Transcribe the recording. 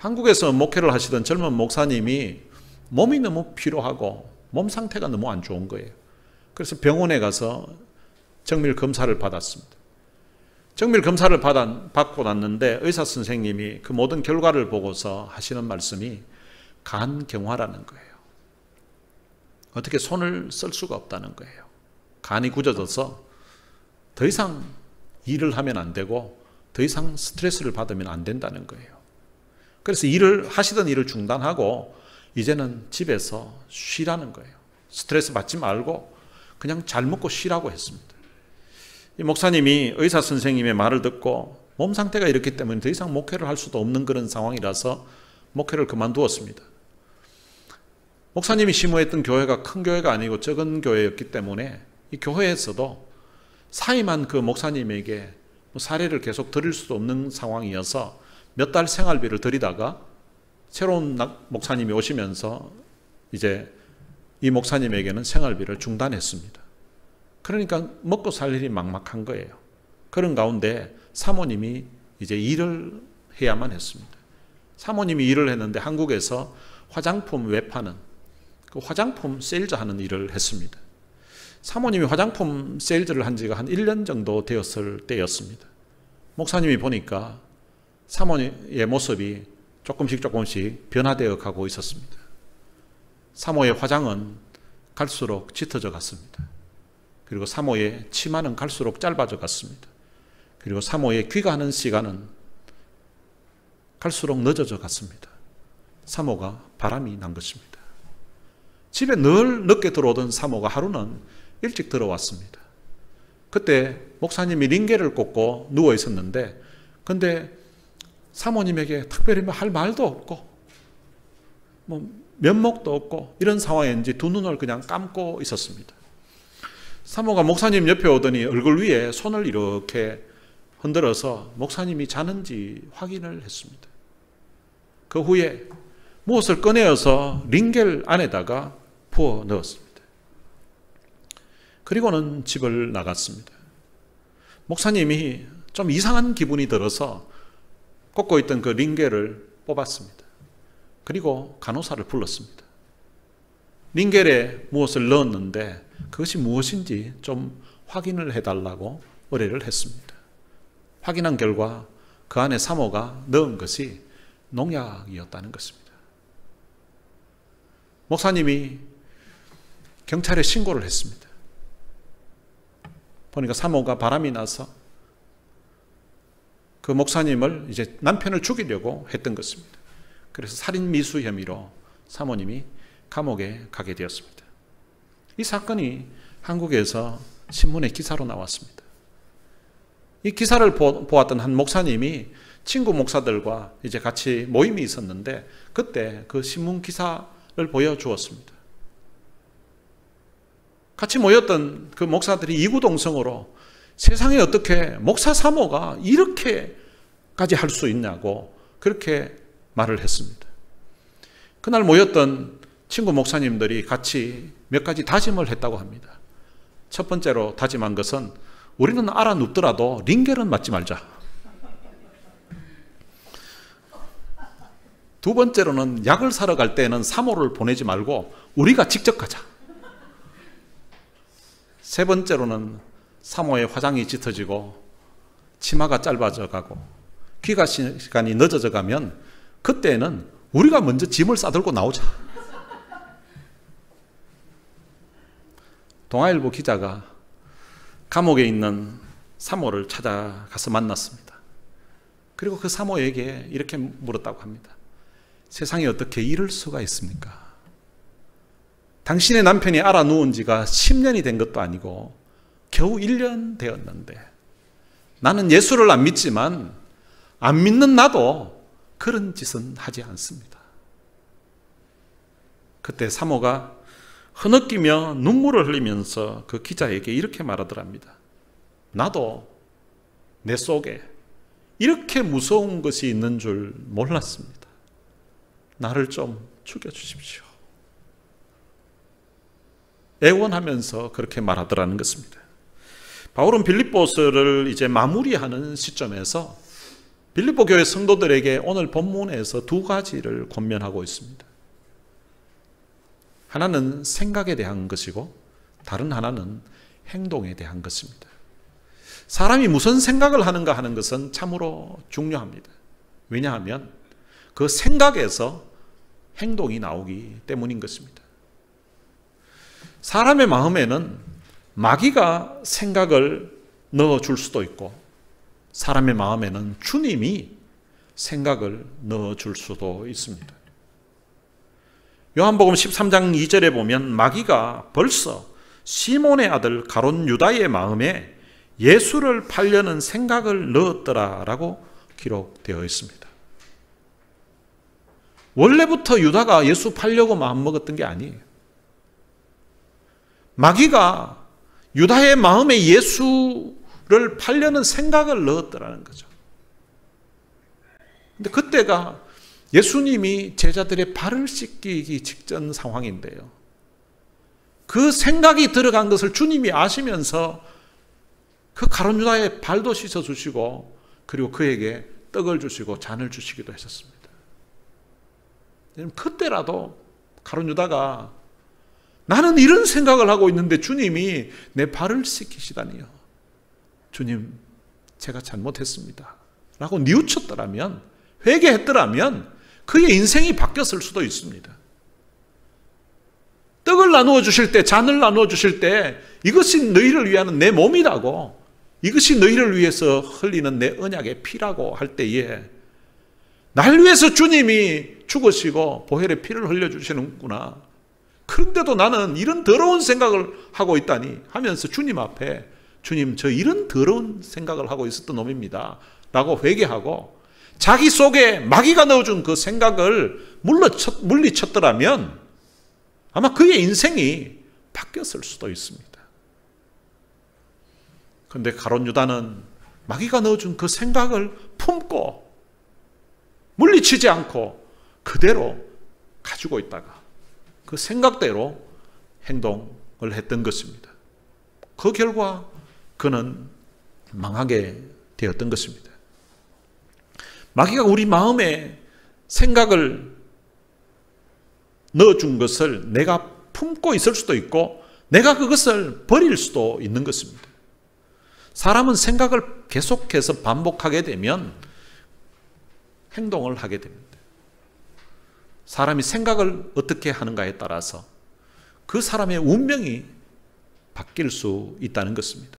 한국에서 목회를 하시던 젊은 목사님이 몸이 너무 피로하고 몸 상태가 너무 안 좋은 거예요. 그래서 병원에 가서 정밀 검사를 받았습니다. 정밀 검사를 받고 났는데 의사 선생님이 그 모든 결과를 보고서 하시는 말씀이 간경화라는 거예요. 어떻게 손을 쓸 수가 없다는 거예요. 간이 굳어져서 더 이상 일을 하면 안 되고 더 이상 스트레스를 받으면 안 된다는 거예요. 그래서 하시던 일을 중단하고 이제는 집에서 쉬라는 거예요. 스트레스 받지 말고 그냥 잘 먹고 쉬라고 했습니다. 이 목사님이 의사 선생님의 말을 듣고 몸 상태가 이렇기 때문에 더 이상 목회를 할 수도 없는 그런 상황이라서 목회를 그만두었습니다. 목사님이 심호했던 교회가 큰 교회가 아니고 적은 교회였기 때문에 이 교회에서도 사임한 그 목사님에게 사례를 계속 드릴 수도 없는 상황이어서 몇 달 생활비를 드리다가 새로운 목사님이 오시면서 이제 이 목사님에게는 생활비를 중단했습니다. 그러니까 먹고 살 일이 막막한 거예요. 그런 가운데 사모님이 이제 일을 해야만 했습니다. 사모님이 일을 했는데 한국에서 화장품 외파는 그 화장품 세일즈 하는 일을 했습니다. 사모님이 화장품 세일즈를 한 지가 한 1년 정도 되었을 때였습니다. 목사님이 보니까 사모의 모습이 조금씩 변화되어 가고 있었습니다. 사모의 화장은 갈수록 짙어져 갔습니다. 그리고 사모의 치마는 갈수록 짧아져 갔습니다. 그리고 사모의 귀가하는 시간은 갈수록 늦어져 갔습니다. 사모가 바람이 난 것입니다. 집에 늘 늦게 들어오던 사모가 하루는 일찍 들어왔습니다. 그때 목사님이 링겔을 꽂고 누워 있었는데 근데 사모님에게 특별히 할 말도 없고 면목도 없고 이런 상황인지 두 눈을 그냥 감고 있었습니다. 사모가 목사님 옆에 오더니 얼굴 위에 손을 이렇게 흔들어서 목사님이 자는지 확인을 했습니다. 그 후에 무엇을 꺼내어서 링겔 안에다가 부어 넣었습니다. 그리고는 집을 나갔습니다. 목사님이 좀 이상한 기분이 들어서 꽂고 있던 그 링겔을 뽑았습니다. 그리고 간호사를 불렀습니다. 링겔에 무엇을 넣었는데 그것이 무엇인지 좀 확인을 해달라고 의뢰를 했습니다. 확인한 결과 그 안에 사모가 넣은 것이 농약이었다는 것입니다. 목사님이 경찰에 신고를 했습니다. 보니까 사모가 바람이 나서 그 목사님을 이제 남편을 죽이려고 했던 것입니다. 그래서 살인 미수 혐의로 사모님이 감옥에 가게 되었습니다. 이 사건이 한국에서 신문에 기사로 나왔습니다. 이 기사를 보았던 한 목사님이 친구 목사들과 이제 같이 모임이 있었는데 그때 그 신문 기사를 보여주었습니다. 같이 모였던 그 목사들이 이구동성으로 세상에 어떻게 목사 사모가 이렇게까지 할 수 있냐고 그렇게 말을 했습니다. 그날 모였던 친구 목사님들이 같이 몇 가지 다짐을 했다고 합니다. 첫 번째로 다짐한 것은 우리는 알아 눕더라도 링겔은 맞지 말자. 두 번째로는 약을 사러 갈 때는 사모를 보내지 말고 우리가 직접 가자. 세 번째로는 사모의 화장이 짙어지고 치마가 짧아져 가고 귀가 시간이 늦어져 가면 그때는 우리가 먼저 짐을 싸들고 나오자. 동아일보 기자가 감옥에 있는 사모를 찾아가서 만났습니다. 그리고 그 사모에게 이렇게 물었다고 합니다. 세상에 어떻게 이럴 수가 있습니까? 당신의 남편이 알아 누운 지가 10년이 된 것도 아니고 겨우 1년 되었는데 나는 예수를 안 믿지만 안 믿는 나도 그런 짓은 하지 않습니다. 그때 사모가 흐느끼며 눈물을 흘리면서 그 기자에게 이렇게 말하더랍니다. 나도 내 속에 이렇게 무서운 것이 있는 줄 몰랐습니다. 나를 좀 죽여주십시오. 애원하면서 그렇게 말하더라는 것입니다. 바울은 빌립보서를 이제 마무리하는 시점에서 빌립보 교회 성도들에게 오늘 본문에서 두 가지를 권면하고 있습니다. 하나는 생각에 대한 것이고 다른 하나는 행동에 대한 것입니다. 사람이 무슨 생각을 하는가 하는 것은 참으로 중요합니다. 왜냐하면 그 생각에서 행동이 나오기 때문인 것입니다. 사람의 마음에는 마귀가 생각을 넣어줄 수도 있고 사람의 마음에는 주님이 생각을 넣어줄 수도 있습니다. 요한복음 13장 2절에 보면 마귀가 벌써 시몬의 아들 가룟 유다의 마음에 예수를 팔려는 생각을 넣었더라라고 기록되어 있습니다. 원래부터 유다가 예수 팔려고 마음먹었던 게 아니에요. 마귀가 유다의 마음에 예수를 팔려는 생각을 넣었더라는 거죠. 근데 그때가 예수님이 제자들의 발을 씻기기 직전 상황인데요. 그 생각이 들어간 것을 주님이 아시면서 그 가룟 유다의 발도 씻어주시고 그리고 그에게 떡을 주시고 잔을 주시기도 했었습니다. 그때라도 가룟 유다가 나는 이런 생각을 하고 있는데 주님이 내 발을 씻기시다니요. 주님, 제가 잘못했습니다. 라고 뉘우쳤더라면, 회개했더라면 그의 인생이 바뀌었을 수도 있습니다. 떡을 나누어 주실 때, 잔을 나누어 주실 때 이것이 너희를 위한 내 몸이라고, 이것이 너희를 위해서 흘리는 내 언약의 피라고 할 때에 날 위해서 주님이 죽으시고 보혈의 피를 흘려주시는구나. 그런데도 나는 이런 더러운 생각을 하고 있다니 하면서 주님 앞에 주님, 저 이런 더러운 생각을 하고 있었던 놈입니다. 라고 회개하고 자기 속에 마귀가 넣어준 그 생각을 물리쳤더라면 아마 그의 인생이 바뀌었을 수도 있습니다. 그런데 가룟 유다는 마귀가 넣어준 그 생각을 품고 물리치지 않고 그대로 가지고 있다가 그 생각대로 행동을 했던 것입니다. 그 결과 그는 망하게 되었던 것입니다. 마귀가 우리 마음에 생각을 넣어준 것을 내가 품고 있을 수도 있고 내가 그것을 버릴 수도 있는 것입니다. 사람은 생각을 계속해서 반복하게 되면 행동을 하게 됩니다. 사람이 생각을 어떻게 하는가에 따라서 그 사람의 운명이 바뀔 수 있다는 것입니다.